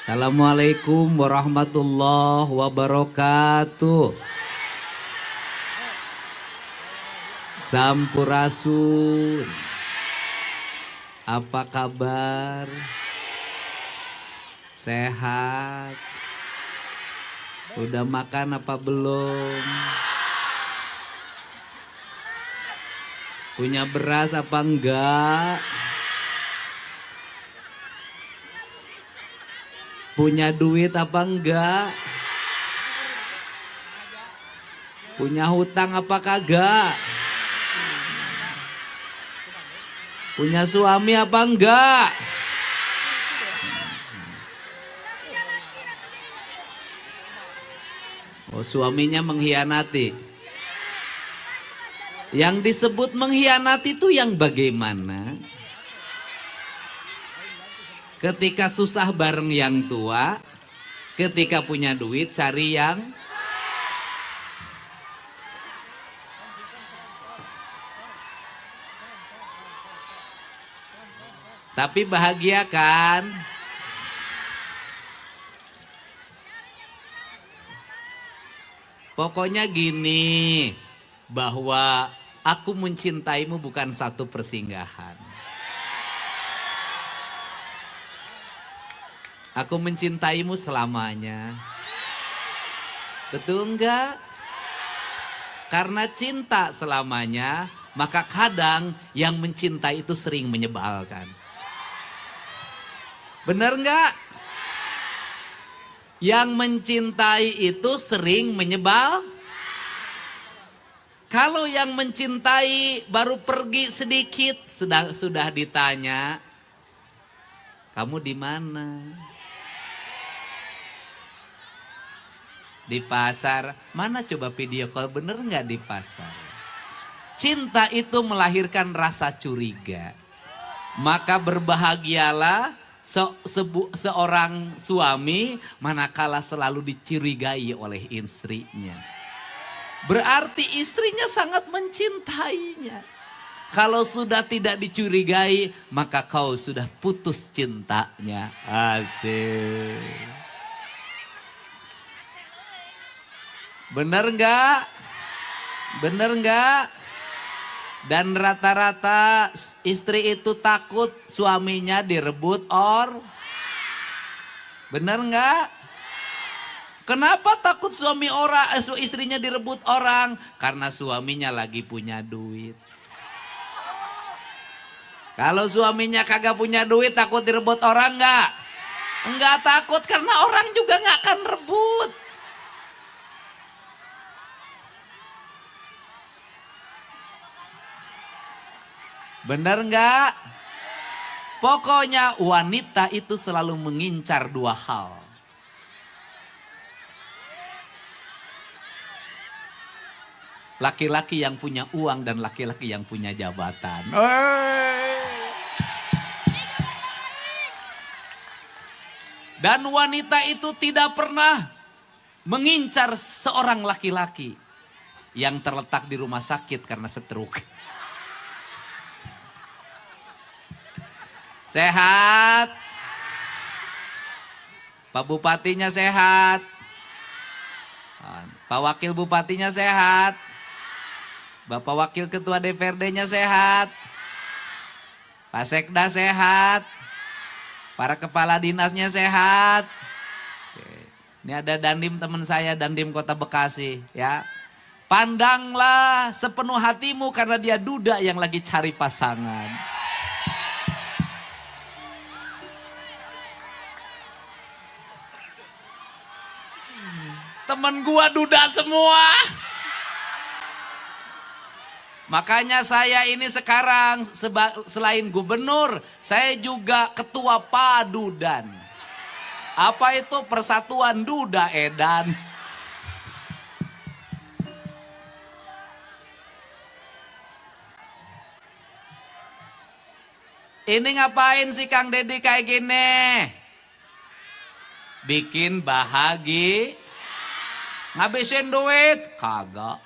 Assalamualaikum warahmatullahi wabarakatuh. Sampurasun. Apa kabar? Sehat? Udah makan apa belum? Punya beras apa enggak? Punya duit apa enggak? Punya hutang apa kagak? Punya suami apa enggak? Oh, suaminya mengkhianati. Yang disebut mengkhianati itu yang bagaimana? Ketika susah bareng yang tua, ketika punya duit cari yang tapi bahagia kan? Pokoknya gini, bahwa aku mencintaimu bukan satu persinggahan. Aku mencintaimu selamanya. Betul enggak? Karena cinta selamanya, maka kadang yang mencintai itu sering menyebalkan. Benar enggak? Yang mencintai itu sering menyebal. Kalau yang mencintai baru pergi sedikit, sudah ditanya, kamu di mana? Di pasar. Mana coba video call, bener nggak di pasar? Cinta itu melahirkan rasa curiga. Maka berbahagialah seorang suami manakala selalu dicurigai oleh istrinya. Berarti istrinya sangat mencintainya. Kalau sudah tidak dicurigai, maka kau sudah putus cintanya. Asik. Bener enggak? Bener enggak? Dan rata-rata istri itu takut suaminya direbut bener enggak? Kenapa takut istrinya direbut orang? Karena suaminya lagi punya duit. Kalau suaminya kagak punya duit takut direbut orang enggak? Enggak takut karena orang juga enggak akan rebut. Benar enggak? Pokoknya wanita itu selalu mengincar dua hal. Laki-laki yang punya uang dan laki-laki yang punya jabatan. Dan wanita itu tidak pernah mengincar seorang laki-laki yang terletak di rumah sakit karena stroke. Sehat. Pak Bupatinya sehat. Pak Wakil Bupatinya sehat. Bapak Wakil Ketua DPRD-nya sehat. Pak Sekda sehat. Para kepala dinasnya sehat. Oke. Ini ada Dandim teman saya, Dandim Kota Bekasi. Ya. Pandanglah sepenuh hatimu karena dia duda yang lagi cari pasangan. Temen gua duda semua. Makanya saya ini sekarang selain gubernur, saya juga ketua Padudan. Apa itu? Persatuan Duda Edan. Ini ngapain sih Kang Deddy kayak gini? Bikin bahagia. Ngabisin duit? Kagak.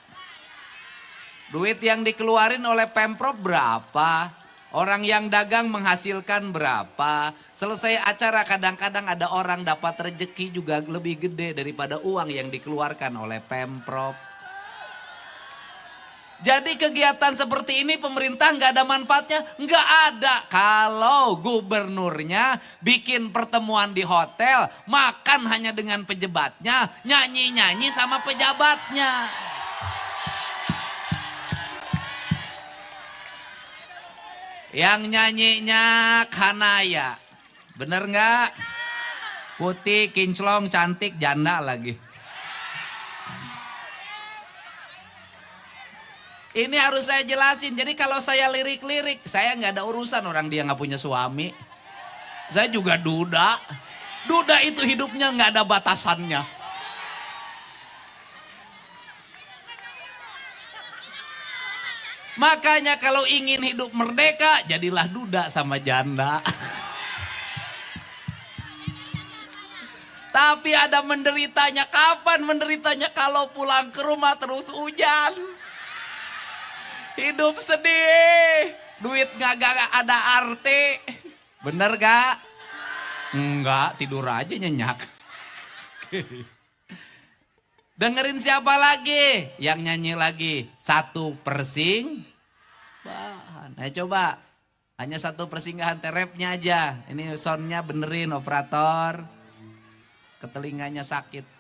Duit yang dikeluarin oleh Pemprov berapa? Orang yang dagang menghasilkan berapa? Selesai acara kadang-kadang ada orang dapat rezeki juga lebih gede daripada uang yang dikeluarkan oleh Pemprov. Jadi kegiatan seperti ini pemerintah nggak ada manfaatnya? Nggak ada. Kalau gubernurnya bikin pertemuan di hotel, makan hanya dengan pejabatnya, nyanyi-nyanyi sama pejabatnya. Yang nyanyinya Kanaya. Bener nggak? Putih, kinclong, cantik, janda lagi. Ini harus saya jelasin. Jadi kalau saya lirik-lirik, saya nggak ada urusan orang dia nggak punya suami. Saya juga duda. Duda itu hidupnya nggak ada batasannya. Makanya kalau ingin hidup merdeka, jadilah duda sama janda. Tapi ada menderitanya. Kapan menderitanya? Kalau pulang ke rumah terus hujan. Hidup sedih, duit gak ada arti. Bener gak? Enggak, tidur aja nyenyak. Dengerin siapa lagi? Yang nyanyi lagi. Satu persing bahan. Coba, hanya satu persinggahan terapnya aja. Ini soundnya benerin operator. Ketelinganya sakit.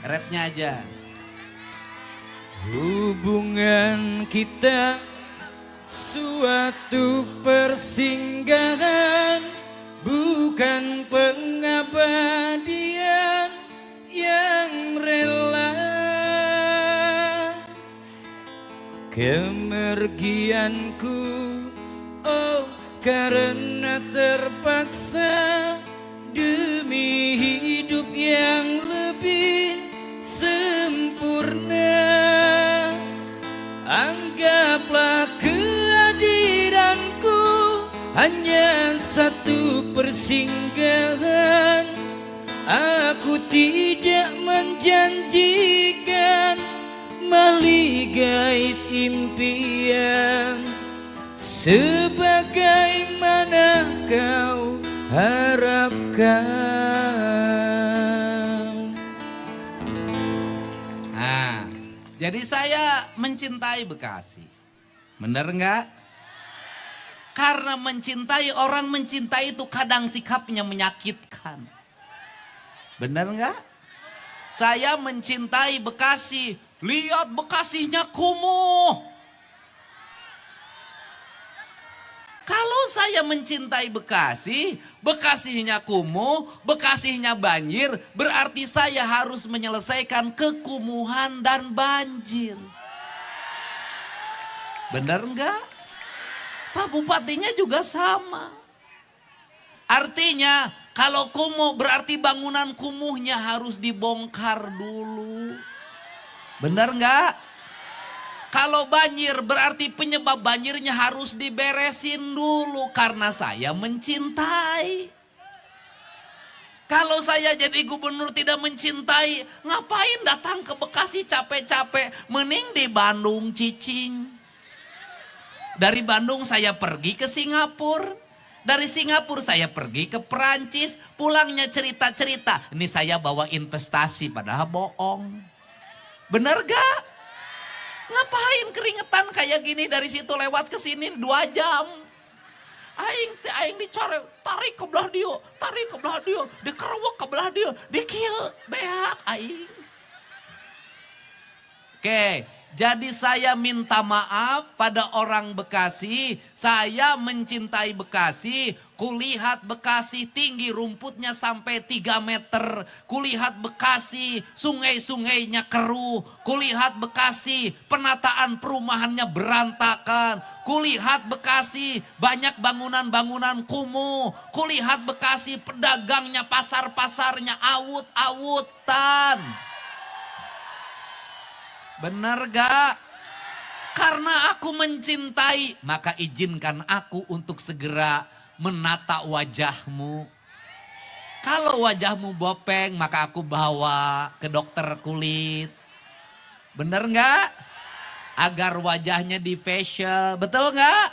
Rapnya aja. Hubungan kita suatu persinggahan, bukan pengabadian yang rela. Kemergianku, oh karena terpaksa demi hidup yang lebih sempurna. Anggaplah kehadiranku hanya satu persinggahan. Aku tidak menjanjikan melihat impian sebagaimana kau harapkan. Nah, jadi saya mencintai Bekasi. Bener nggak? Karena mencintai, orang mencintai itu kadang sikapnya menyakitkan. Bener nggak? Saya mencintai Bekasi. Lihat Bekasinya kumuh. Kalau saya mencintai Bekasi, Bekasinya kumuh, Bekasinya banjir, berarti saya harus menyelesaikan kekumuhan dan banjir. Bener enggak? Pak Bupatinya juga sama. Artinya kalau kumuh berarti bangunan kumuhnya harus dibongkar dulu. Bener enggak? Kalau banjir berarti penyebab banjirnya harus diberesin dulu karena saya mencintai. Kalau saya jadi gubernur tidak mencintai, ngapain datang ke Bekasi capek-capek, mending di Bandung cicing. Dari Bandung saya pergi ke Singapura. Dari Singapura saya pergi ke Perancis, pulangnya cerita-cerita. Ini saya bawa investasi padahal bohong. Bener gak? Ngapain keringetan kayak gini dari situ lewat ke sini 2 jam. Aing dicari, tarik ke belah dia, dikerewek ke belah dia, dikieu beak aing. Oke, jadi saya minta maaf pada orang Bekasi. Saya mencintai Bekasi. Kulihat Bekasi tinggi rumputnya sampai 3 meter. Kulihat Bekasi sungai-sungainya keruh. Kulihat Bekasi penataan perumahannya berantakan. Kulihat Bekasi banyak bangunan-bangunan kumuh. Kulihat Bekasi pedagangnya, pasar-pasarnya awut-awutan. Benar gak? Karena aku mencintai, maka izinkan aku untuk segera menata wajahmu. Kalau wajahmu bopeng, maka aku bawa ke dokter kulit. Benar gak? agar wajahnya di facial, betul nggak?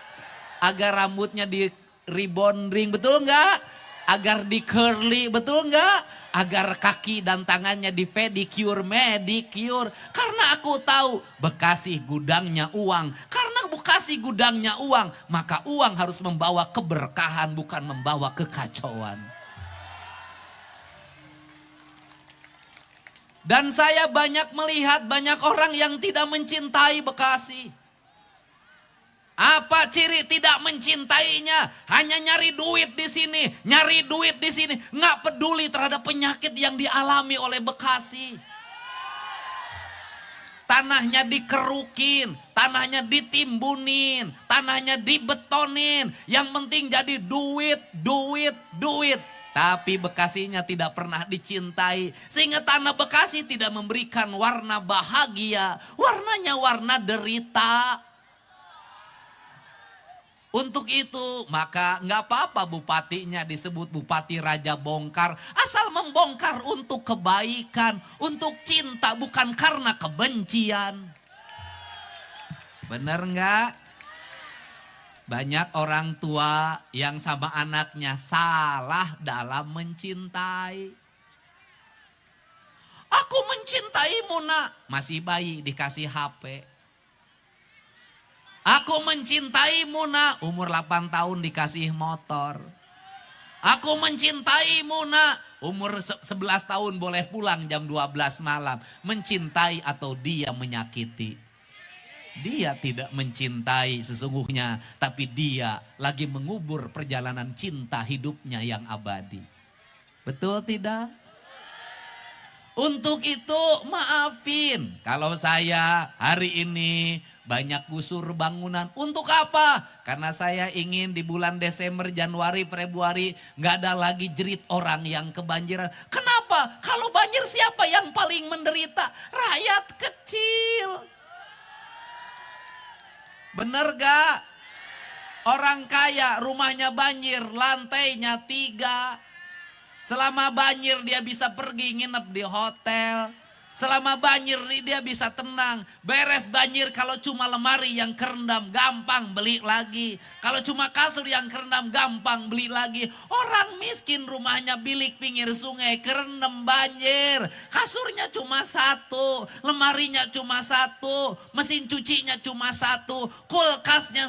Agar rambutnya di rebonding, betul nggak? Agar di curly, betul nggak? Agar kaki dan tangannya di pedicure, medicure. Karena aku tahu Bekasi gudangnya uang. Karena Bekasi gudangnya uang, maka uang harus membawa keberkahan, bukan membawa kekacauan. Dan saya banyak melihat banyak orang yang tidak mencintai Bekasi. Apa ciri tidak mencintainya? Hanya nyari duit di sini, nyari duit di sini, nggak peduli terhadap penyakit yang dialami oleh Bekasi. Tanahnya dikerukin, tanahnya ditimbunin, tanahnya dibetonin. Yang penting jadi duit, duit, duit. Tapi Bekasinya tidak pernah dicintai. Sehingga tanah Bekasi tidak memberikan warna bahagia. Warnanya warna derita. Untuk itu maka nggak apa-apa bupatinya disebut Bupati Raja Bongkar. Asal membongkar untuk kebaikan, untuk cinta bukan karena kebencian. Bener nggak? Banyak orang tua yang sama anaknya salah dalam mencintai. Aku mencintaimu nak, masih bayi dikasih HP. Aku mencintaimu nak, umur 8 tahun dikasih motor. Aku mencintaimu nak, umur 11 tahun boleh pulang jam 12 malam. Mencintai atau dia menyakiti? Dia tidak mencintai sesungguhnya, tapi dia lagi mengubur perjalanan cinta hidupnya yang abadi. Betul tidak? Untuk itu maafin kalau saya hari ini banyak gusur bangunan. Untuk apa? Karena saya ingin di bulan Desember, Januari, Februari gak ada lagi jerit orang yang kebanjiran. Kenapa? Kalau banjir siapa yang paling menderita? Rakyat kecil. Bener gak? Orang kaya rumahnya banjir, lantainya 3. Selama banjir dia bisa pergi nginep di hotel. Selama banjir dia bisa tenang. Beres banjir kalau cuma lemari yang kerendam gampang beli lagi. Kalau cuma kasur yang kerendam gampang beli lagi. Orang miskin rumahnya bilik pinggir sungai kerendam banjir. Kasurnya cuma 1, lemarinya cuma 1, mesin cucinya cuma 1, kulkasnya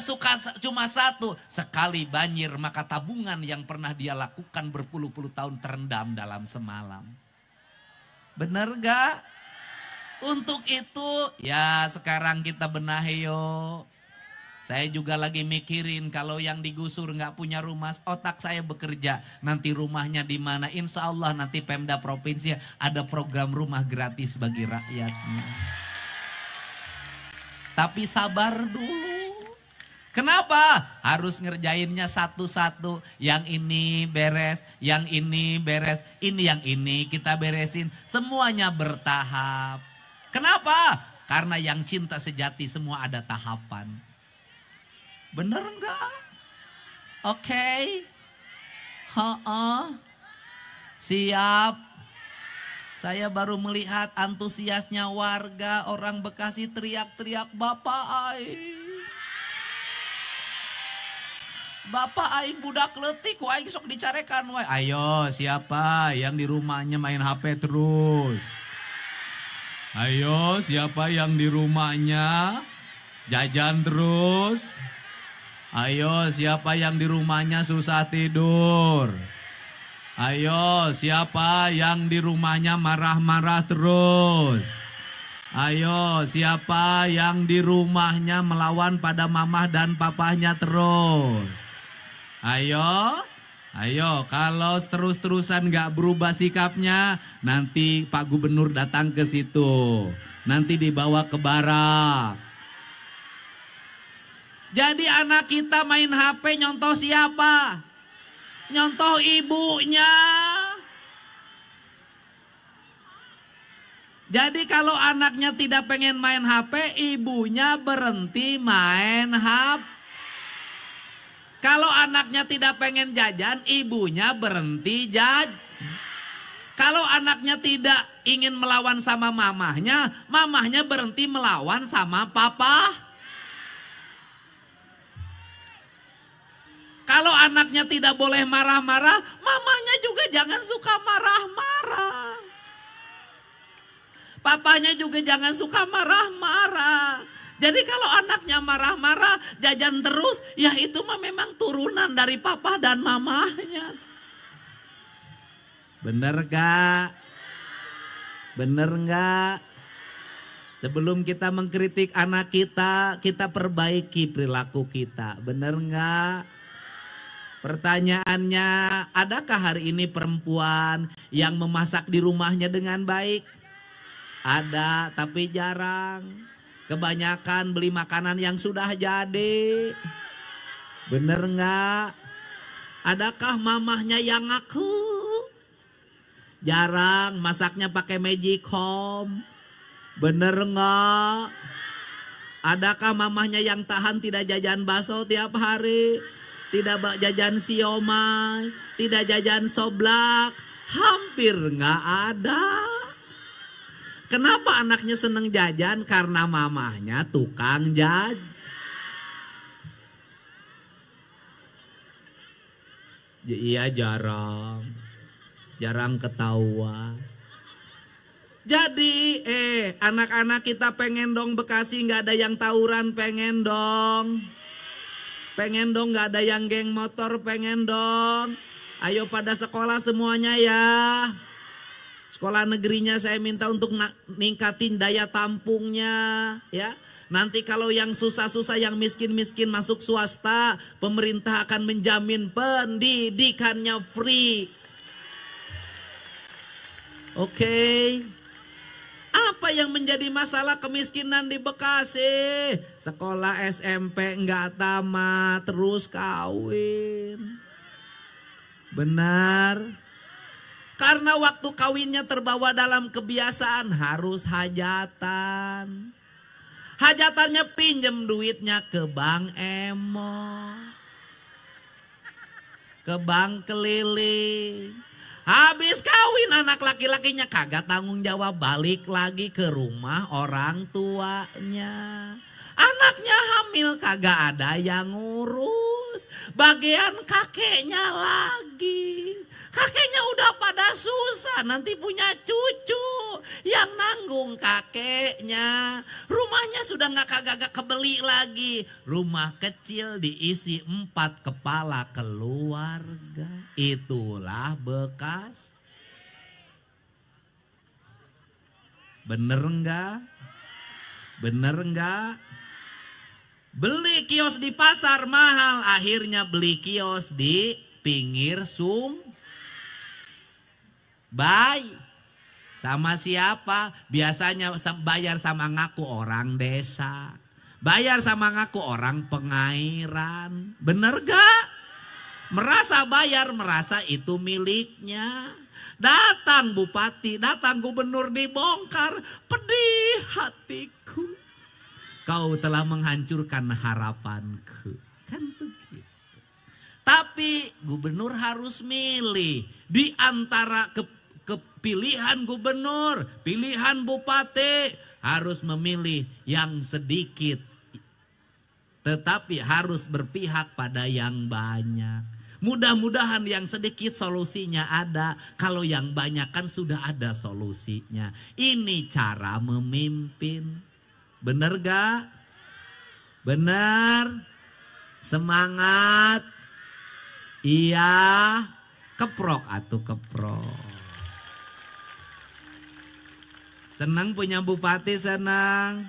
cuma 1. Sekali banjir maka tabungan yang pernah dia lakukan berpuluh-puluh tahun terendam dalam semalam. Bener gak? Untuk itu ya sekarang kita benahi yuk. Saya juga lagi mikirin kalau yang digusur nggak punya rumah, otak saya bekerja. Nanti rumahnya di mana? Insya Allah nanti Pemda Provinsi ada program rumah gratis bagi rakyatnya. Tapi sabar dulu. Kenapa? Harus ngerjainnya satu-satu. Yang ini beres, yang ini beres, ini yang ini kita beresin. Semuanya bertahap. Kenapa? Karena yang cinta sejati semua ada tahapan. Bener enggak? Oke. Siap. Saya baru melihat antusiasnya warga, orang Bekasi teriak-teriak Bapak Aing. Bapak aing budak leutik, ku aing sok dicarekan wae. Ayo, siapa yang di rumahnya main HP terus? Ayo, siapa yang di rumahnya jajan terus? Ayo, siapa yang di rumahnya susah tidur? Ayo, siapa yang di rumahnya marah-marah terus? Ayo, siapa yang di rumahnya melawan pada mamah dan papahnya terus? Ayo, kalau terus-terusan gak berubah sikapnya, nanti Pak Gubernur datang ke situ. Nanti dibawa ke barak. Jadi anak kita main HP nyontoh siapa? Nyontoh ibunya. Jadi kalau anaknya tidak pengen main HP, ibunya berhenti main HP. Kalau anaknya tidak pengen jajan, ibunya berhenti jajan. Kalau anaknya tidak ingin melawan sama mamahnya, mamahnya berhenti melawan sama papa. Kalau anaknya tidak boleh marah-marah, mamahnya juga jangan suka marah-marah. Papanya juga jangan suka marah-marah. Jadi kalau anaknya marah-marah, jajan terus, ya itu mah memang turunan dari papa dan mamahnya. Bener gak? Bener gak? Sebelum kita mengkritik anak kita, kita perbaiki perilaku kita. Bener gak? Pertanyaannya, adakah hari ini perempuan yang memasak di rumahnya dengan baik? Ada, tapi jarang. Kebanyakan beli makanan yang sudah jadi. Bener gak? Adakah mamahnya yang ngaku? Jarang, masaknya pakai magic home. Bener gak? Adakah mamahnya yang tahan tidak jajan bakso tiap hari? Tidak jajan siomay, tidak jajan soblak? Hampir gak ada. Kenapa anaknya seneng jajan? Karena mamahnya tukang jajan. Iya jarang. Jarang ketahuan. Jadi anak-anak kita pengen dong Bekasi gak ada yang tawuran, pengen dong. Pengen dong gak ada yang geng motor, pengen dong. Ayo pada sekolah semuanya ya. Sekolah negerinya saya minta untuk ningkatin daya tampungnya ya. Nanti kalau yang susah-susah, yang miskin-miskin masuk swasta, pemerintah akan menjamin pendidikannya free. Oke. Apa yang menjadi masalah kemiskinan di Bekasi? Sekolah SMP enggak tamat, terus kawin. Benar. Karena waktu kawinnya terbawa dalam kebiasaan harus hajatan. Hajatannya pinjem duitnya ke Bank Emo. Ke bank keliling. Habis kawin anak laki-lakinya kagak tanggung jawab, balik lagi ke rumah orang tuanya. Anaknya hamil kagak ada yang ngurus. Bagian kakeknya lagi. Kakeknya udah pada susah, nanti punya cucu yang nanggung kakeknya. Rumahnya sudah kagak kebeli lagi. Rumah kecil diisi 4 kepala keluarga. Itulah bekas. Bener enggak? Bener enggak? Beli kios di pasar mahal, akhirnya beli kios di pinggir Baik, sama siapa? Biasanya bayar sama ngaku orang desa. Bayar sama ngaku orang pengairan. Bener gak? Merasa bayar, merasa itu miliknya. Datang bupati, datang gubernur dibongkar. Pedih hatiku. Kau telah menghancurkan harapanku. Kan begitu. Tapi gubernur harus milih. Di antara kepilihan gubernur, pilihan bupati, harus memilih yang sedikit. Tetapi harus berpihak pada yang banyak. Mudah-mudahan yang sedikit solusinya ada. Kalau yang banyak kan sudah ada solusinya. Ini cara memimpin. Bener gak? Bener? Semangat. Iya. Keprok atuh keprok. Senang punya bupati, senang.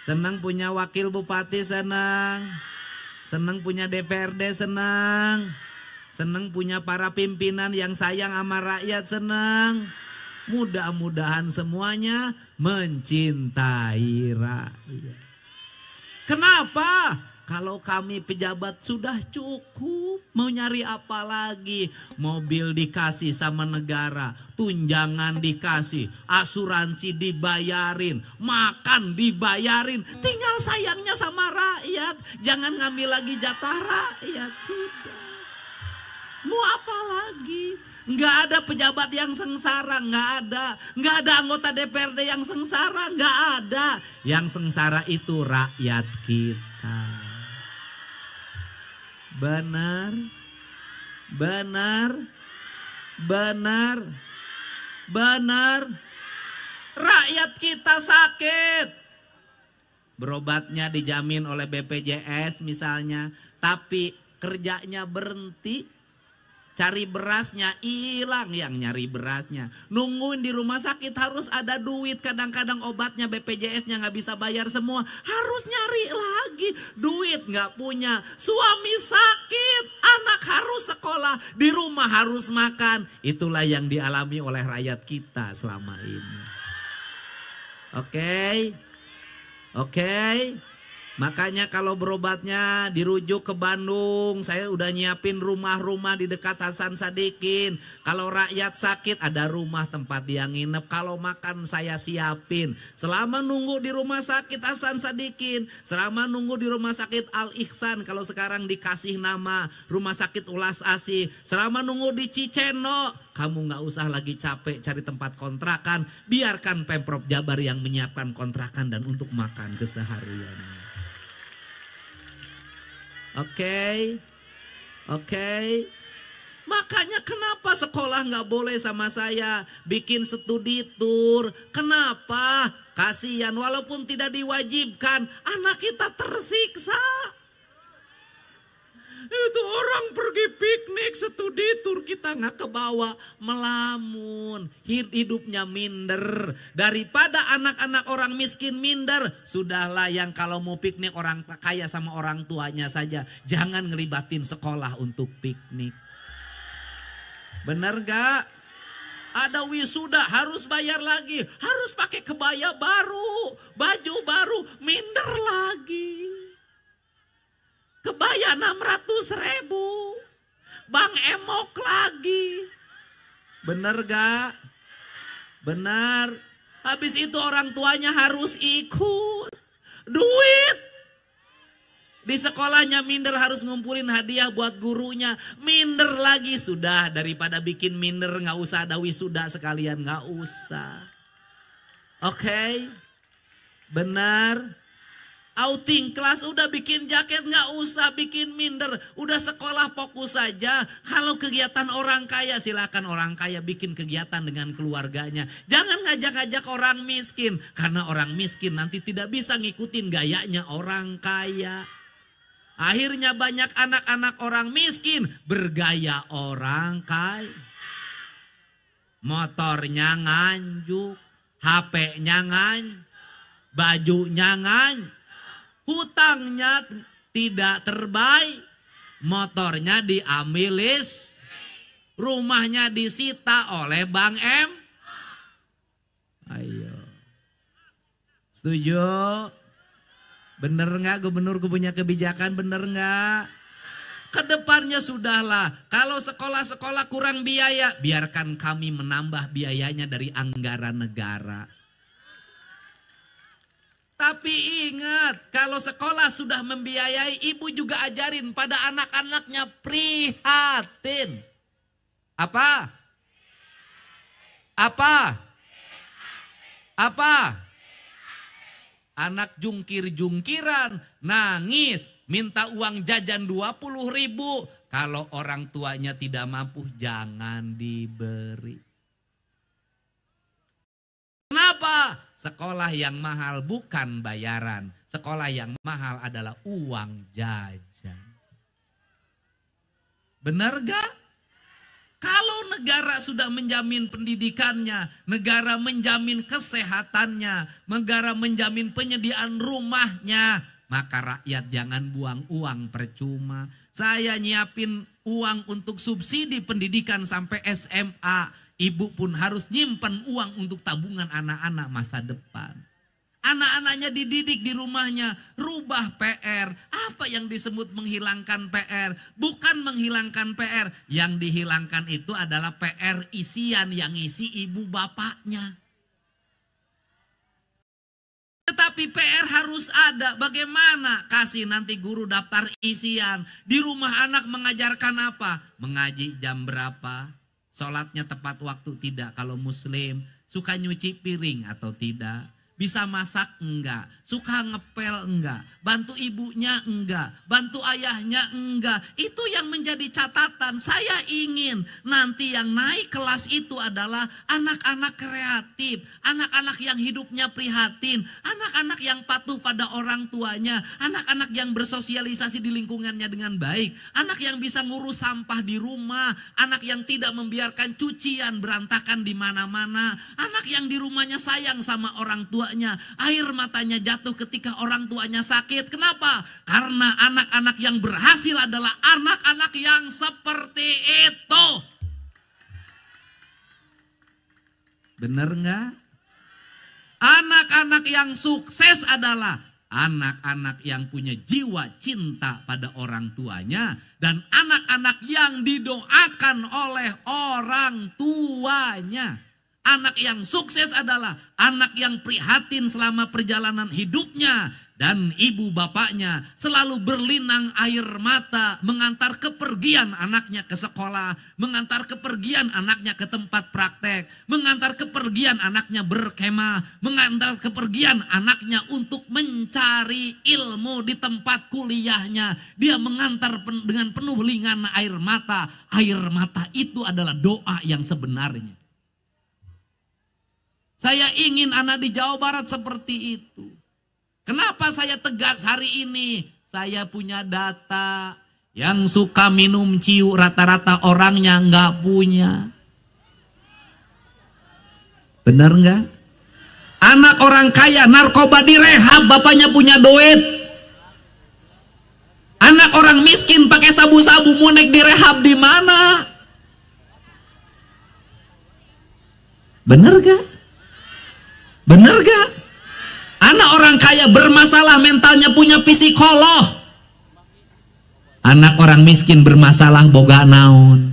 Senang punya wakil bupati, senang. Senang punya DPRD, senang. Senang punya para pimpinan yang sayang sama rakyat, senang. Mudah-mudahan semuanya mencintai rakyat. Kenapa? Kalau kami pejabat sudah cukup, mau nyari apa lagi? Mobil dikasih sama negara, tunjangan dikasih, asuransi dibayarin, makan dibayarin. Tinggal sayangnya sama rakyat, jangan ngambil lagi jatah rakyat, sudah. Mau apa lagi? Nggak ada pejabat yang sengsara, nggak ada. Nggak ada anggota DPRD yang sengsara, nggak ada. Yang sengsara itu rakyat kita. Benar, benar, benar, benar. Rakyat kita sakit. Berobatnya dijamin oleh BPJS misalnya, tapi kerjanya berhenti. Cari berasnya hilang yang nyari berasnya. Nungguin di rumah sakit harus ada duit. Kadang-kadang obatnya BPJS-nya nggak bisa bayar semua. Harus nyari lagi. Duit nggak punya. Suami sakit. Anak harus sekolah. Di rumah harus makan. Itulah yang dialami oleh rakyat kita selama ini. Oke. Oke. Makanya kalau berobatnya dirujuk ke Bandung, saya udah nyiapin rumah-rumah di dekat Hasan Sadikin. Kalau rakyat sakit ada rumah tempat dia nginep, kalau makan saya siapin. Selama nunggu di rumah sakit Hasan Sadikin, selama nunggu di rumah sakit Al Ihsan, kalau sekarang dikasih nama rumah sakit Ulas Asih, selama nunggu di Ciceno, kamu gak usah lagi capek cari tempat kontrakan, biarkan Pemprov Jabar yang menyiapkan kontrakan dan untuk makan kesehariannya. Oke. Makanya kenapa sekolah nggak boleh sama saya bikin studi tour? Kenapa? Kasihan walaupun tidak diwajibkan, anak kita tersiksa. Itu orang pergi piknik studi tour kita nggak kebawa, melamun, hidupnya minder. Daripada anak-anak orang miskin minder, sudahlah yang kalau mau piknik orang kaya sama orang tuanya saja. Jangan ngelibatin sekolah untuk piknik. Bener gak? Ada wisuda harus bayar lagi, harus pakai kebaya baru, baju baru, minder lagi. Kebaya 600.000. Bang emok lagi. Bener gak? Benar. Habis itu orang tuanya harus ikut. Duit. Di sekolahnya minder harus ngumpulin hadiah buat gurunya. Minder lagi. Sudah daripada bikin minder gak usah ada wisuda sekalian. Gak usah. Oke. Benar. Outing kelas udah bikin jaket gak usah bikin minder. Udah sekolah fokus saja. Kalau kegiatan orang kaya silakan orang kaya bikin kegiatan dengan keluarganya. Jangan ngajak-ngajak orang miskin. Karena orang miskin nanti tidak bisa ngikutin gayanya orang kaya. Akhirnya banyak anak-anak orang miskin bergaya orang kaya. Motornya nganjuk. HP-nya nganjuk. Bajunya nganjuk. Hutangnya tidak terbaik, motornya diambil list, rumahnya disita oleh Bang M. Ayo, setuju? Bener nggak gubernur punya kebijakan, bener nggak? Kedepannya sudahlah, kalau sekolah-sekolah kurang biaya, biarkan kami menambah biayanya dari anggaran negara. Tapi ingat, kalau sekolah sudah membiayai, ibu juga ajarin pada anak-anaknya prihatin. Apa? Apa? Apa? Anak jungkir-jungkiran, nangis, minta uang jajan 20.000. Kalau orang tuanya tidak mampu, jangan diberi. Kenapa? Sekolah yang mahal bukan bayaran. Sekolah yang mahal adalah uang jajan. Benar gak? Kalau negara sudah menjamin pendidikannya, negara menjamin kesehatannya, negara menjamin penyediaan rumahnya, maka rakyat jangan buang uang percuma. Saya nyiapin uang untuk subsidi pendidikan sampai SMA. Ibu pun harus nyimpen uang untuk tabungan anak-anak masa depan. Anak-anaknya dididik di rumahnya, rubah PR. Apa yang disebut menghilangkan PR? Bukan menghilangkan PR. Yang dihilangkan itu adalah PR isian yang isi ibu bapaknya. Tetapi PR harus ada. Bagaimana? Kasih nanti guru daftar isian. Di rumah anak mengajarkan apa? Mengaji jam berapa? Sholatnya tepat waktu tidak kalau muslim. Suka nyuci piring atau tidak. Bisa masak enggak, suka ngepel enggak, bantu ibunya enggak, bantu ayahnya enggak. Itu yang menjadi catatan. Saya ingin nanti yang naik kelas itu adalah anak-anak kreatif, anak-anak yang hidupnya prihatin, anak-anak yang patuh pada orang tuanya, anak-anak yang bersosialisasi di lingkungannya dengan baik, anak yang bisa ngurus sampah di rumah, anak yang tidak membiarkan cucian berantakan di mana-mana, anak yang di rumahnya sayang sama orang tua. Air matanya jatuh ketika orang tuanya sakit. Kenapa? Karena anak-anak yang berhasil adalah anak-anak yang seperti itu. Bener nggak? Anak-anak yang sukses adalah anak-anak yang punya jiwa cinta pada orang tuanya dan anak-anak yang didoakan oleh orang tuanya. Anak yang sukses adalah anak yang prihatin selama perjalanan hidupnya dan ibu bapaknya selalu berlinang air mata mengantar kepergian anaknya ke sekolah, mengantar kepergian anaknya ke tempat praktek, mengantar kepergian anaknya berkemah, mengantar kepergian anaknya untuk mencari ilmu di tempat kuliahnya. Dia mengantar dengan penuh lingan air mata. Air mata itu adalah doa yang sebenarnya. Saya ingin anak di Jawa Barat seperti itu. Kenapa saya tegas hari ini? Saya punya data. Yang suka minum ciu rata-rata orangnya nggak punya. Bener nggak? Anak orang kaya narkoba direhab, bapaknya punya duit. Anak orang miskin pakai sabu-sabu, mau naik direhab di mana? Bener gak? Bener gak? Anak orang kaya bermasalah mentalnya punya psikolog. Anak orang miskin bermasalah boga naon.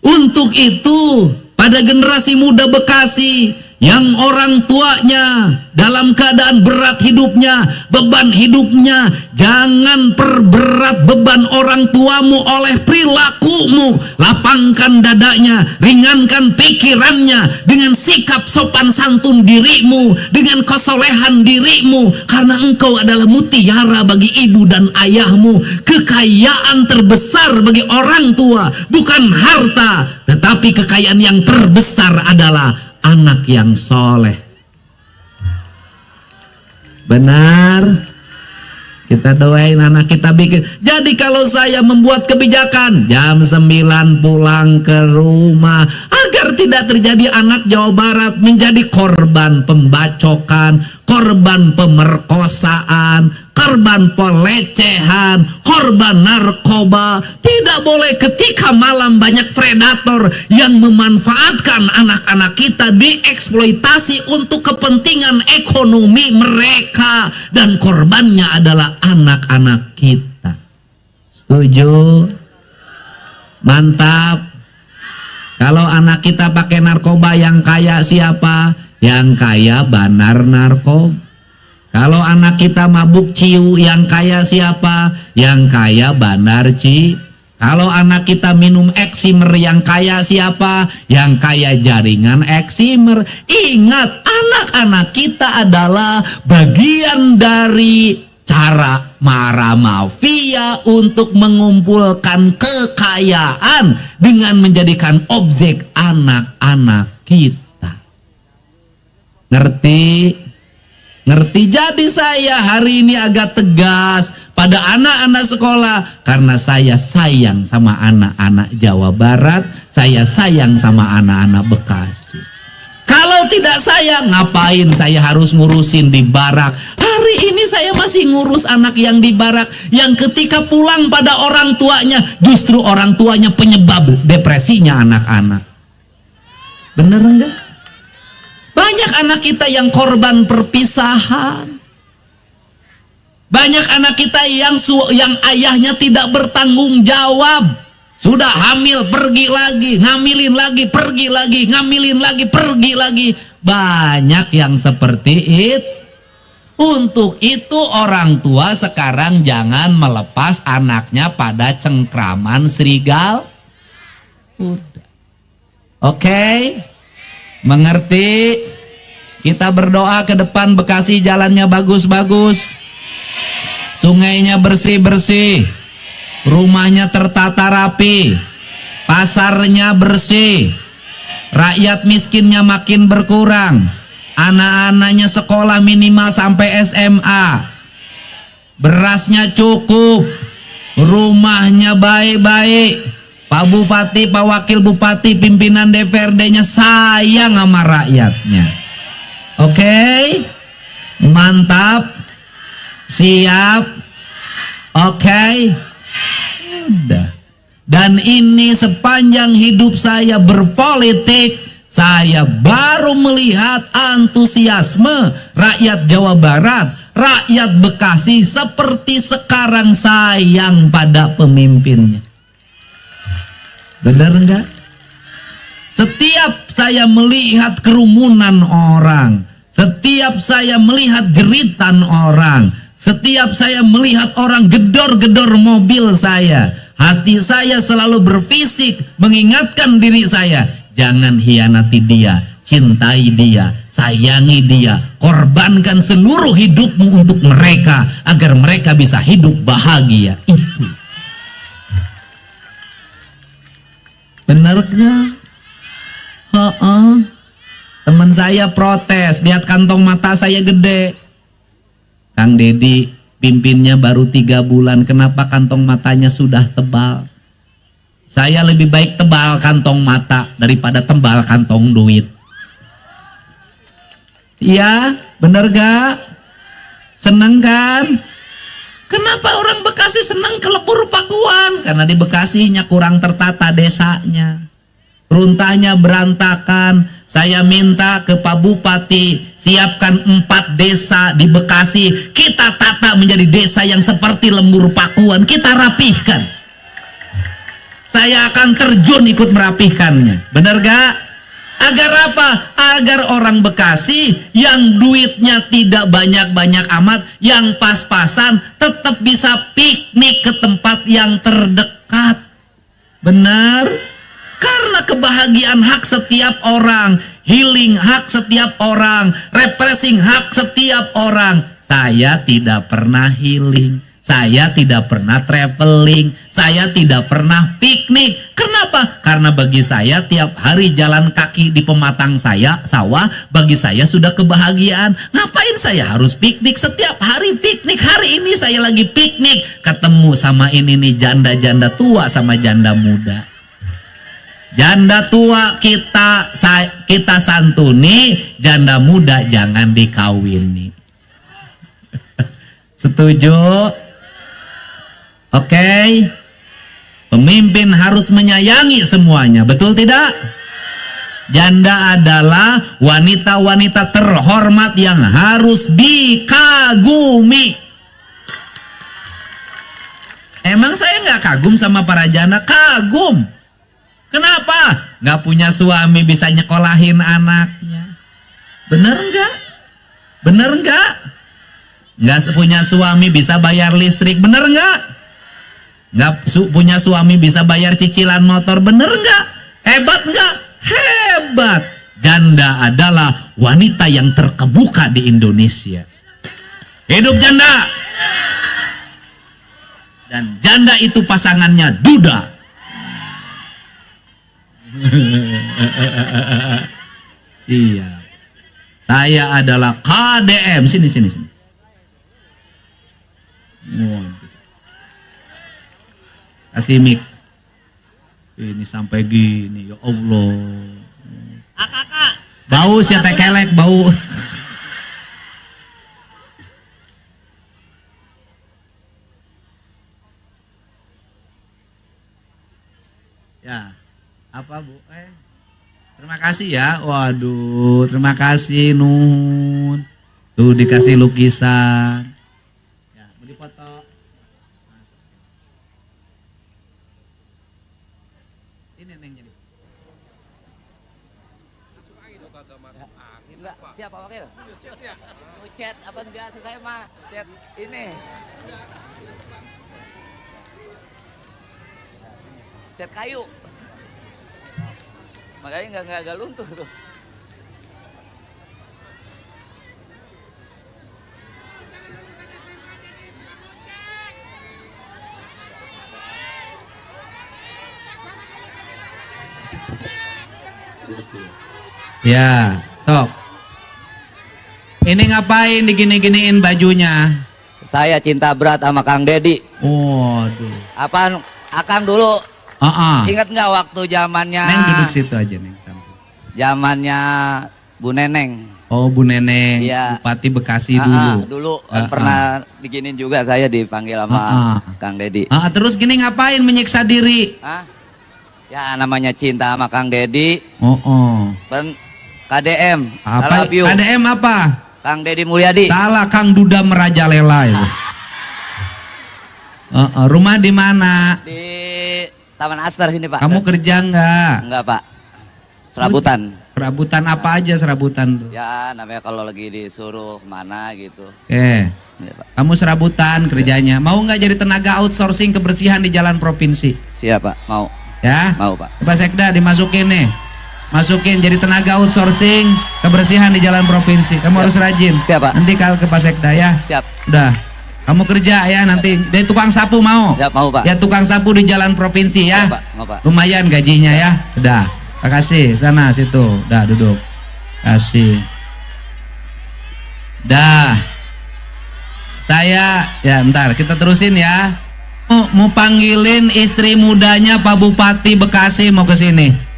Untuk itu pada generasi muda Bekasi yang orang tuanya dalam keadaan berat hidupnya, beban hidupnya, jangan perberat beban orang tuamu oleh perilakumu. Lapangkan dadanya, ringankan pikirannya dengan sikap sopan santun dirimu, dengan kesolehan dirimu, karena engkau adalah mutiara bagi ibu dan ayahmu. Kekayaan terbesar bagi orang tua bukan harta, tetapi kekayaan yang terbesar adalah anak yang soleh. Benar? Kita doain anak kita bikin. Jadi kalau saya membuat kebijakan jam 9 pulang ke rumah, agar tidak terjadi anak Jawa Barat menjadi korban pembacokan, korban pemerkosaan, korban pelecehan, korban narkoba. Tidak boleh ketika malam banyak predator yang memanfaatkan anak-anak kita, dieksploitasi untuk kepentingan ekonomi mereka, dan korbannya adalah anak-anak kita. Setuju? Mantap. Kalau anak kita pakai narkoba, yang kaya siapa? Yang kaya bandar narkoba. Kalau anak kita mabuk ciu, yang kaya siapa? Yang kaya bandar ciu. Kalau anak kita minum eksimer, yang kaya siapa? Yang kaya jaringan eksimer. Ingat, anak-anak kita adalah bagian dari cara para mafia untuk mengumpulkan kekayaan dengan menjadikan objek anak-anak kita. Ngerti? Ngerti? Jadi saya hari ini agak tegas pada anak-anak sekolah, karena saya sayang sama anak-anak Jawa Barat, saya sayang sama anak-anak Bekasi. Kalau tidak sayang, ngapain saya harus ngurusin di barak? Hari ini saya masih ngurus anak yang di barak, yang ketika pulang pada orang tuanya, justru orang tuanya penyebab depresinya anak-anak. Bener enggak? Banyak anak kita yang korban perpisahan. Banyak anak kita yang ayahnya tidak bertanggung jawab. Sudah hamil, pergi lagi, ngamilin lagi, pergi lagi, ngamilin lagi, pergi lagi. Banyak yang seperti itu. Untuk itu orang tua sekarang jangan melepas anaknya pada cengkraman serigala. Udah. Oke? Mengerti? Kita berdoa ke depan Bekasi jalannya bagus-bagus. Sungainya bersih-bersih. Rumahnya tertata rapi. Pasarnya bersih. Rakyat miskinnya makin berkurang. Anak-anaknya sekolah minimal sampai SMA. Berasnya cukup. Rumahnya baik-baik. Pak Bupati, Pak Wakil Bupati, pimpinan DPRD-nya sayang sama rakyatnya. Oke? Mantap. Siap. Oke? Udah. Dan ini sepanjang hidup saya berpolitik, saya baru melihat antusiasme rakyat Jawa Barat, rakyat Bekasi seperti sekarang sayang pada pemimpinnya. Benar enggak? Setiap saya melihat kerumunan orang, setiap saya melihat jeritan orang, setiap saya melihat orang gedor-gedor mobil saya, hati saya selalu berfisik mengingatkan diri saya, jangan hianati dia, cintai dia, sayangi dia, korbankan seluruh hidupmu untuk mereka agar mereka bisa hidup bahagia. Itu benar gak? Teman saya protes, lihat kantong mata saya gede. Kang Dedi, pimpinnya baru 3 bulan, kenapa kantong matanya sudah tebal? Saya lebih baik tebal kantong mata daripada tebal kantong duit. Iya, bener gak? Seneng kan? Kenapa orang Bekasi senang ke Lebur Pakuan? Karena di Bekasinya kurang tertata desanya. Runtahnya berantakan. Saya minta ke Pak Bupati, siapkan 4 desa di Bekasi. Kita tata menjadi desa yang seperti Lembur Pakuan. Kita rapihkan. Saya akan terjun ikut merapihkannya. Benar gak? Agar apa? Agar orang Bekasi yang duitnya tidak banyak-banyak amat, yang pas-pasan, tetap bisa piknik ke tempat yang terdekat. Benar? Karena kebahagiaan hak setiap orang, healing hak setiap orang, refreshing hak setiap orang. Saya tidak pernah healing, saya tidak pernah traveling, saya tidak pernah piknik. Kenapa? Karena bagi saya tiap hari jalan kaki di pematang saya, sawah, bagi saya sudah kebahagiaan. Ngapain saya harus piknik? Setiap hari piknik. Hari ini saya lagi piknik, ketemu sama ini nih janda-janda tua sama janda muda. Janda tua kita santuni, janda muda jangan dikawini. Setuju? Oke? Pemimpin harus menyayangi semuanya, betul tidak? Janda adalah wanita-wanita terhormat yang harus dikagumi. Emang saya nggak kagum sama para janda? Kagum. Kenapa? Nggak punya suami bisa nyekolahin anaknya. Bener nggak? Bener nggak? Nggak punya suami bisa bayar listrik. Bener nggak? Nggak punya suami bisa bayar cicilan motor. Bener nggak? Hebat nggak? Hebat. Janda adalah wanita yang terkemuka di Indonesia. Hidup janda. Dan janda itu pasangannya duda. Siap. Saya adalah KDM. Sini. Kasih mic. Ini sampai gini, ya Allah. Kakak. Bau sih tekelek bau. Ya. Apa Bu? Terima kasih ya. Waduh, terima kasih Nun. Tuh dikasih lukisan. Ya, mau dipoto. Ini Neng jadi. Enggak, siapa wakil? Chat apa biasa saya mah chat ini. Chat kayu. Makanya nggak luntur tuh. Ya, sok. Ini ngapain digini-giniin bajunya? Saya cinta berat sama Kang Dedi. Waduh. Apaan Akang dulu? Ingat nggak waktu zamannya? Neng duduk situ aja Neng samping. Zamannya Bu Neneng. Oh Bu Neneng, Iya. Bupati Bekasi dulu. Dulu kan pernah diginin juga saya dipanggil sama Kang Dedi. Terus gini ngapain menyiksa diri? Hah? Ya namanya cinta sama Kang Dedi. KDM. Apa? KDM apa? Kang Dedi Mulyadi. Salah, Kang Duda Merajalela itu. Rumah di mana? Di Taman Astar sini Pak. Kamu kerja nggak? Enggak Pak. Serabutan. Serabutan apa aja serabutan tuh? Ya namanya kalau lagi disuruh mana gitu. Ya, Pak. Kamu serabutan kerjanya. Mau nggak jadi tenaga outsourcing kebersihan di jalan provinsi? Siap Pak, mau. Ya? Mau Pak. Pak Sekda dimasukin nih. Masukin jadi tenaga outsourcing kebersihan di jalan provinsi. Kamu harus rajin. Siap Pak. Nanti kalau ke Pak Sekda ya. Siap. Udah. Kamu kerja ya nanti. Dari tukang sapu mau? Siap, mau Pak. Ya tukang sapu di jalan provinsi ya. Siap, Pak. Mau Pak. Lumayan gajinya ya. Udah. Makasih. Sana situ. Udah duduk. Kasih. Dah. Saya ya ntar kita terusin ya. Mau panggilin istri mudanya Pak Bupati Bekasi mau ke sini.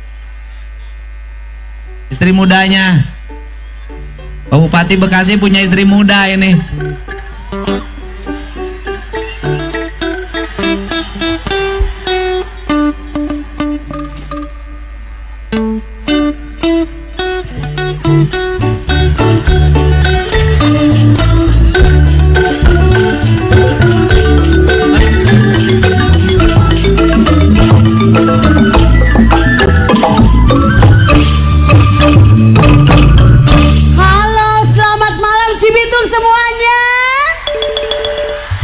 Istri mudanya Pak Bupati Bekasi punya istri muda ini.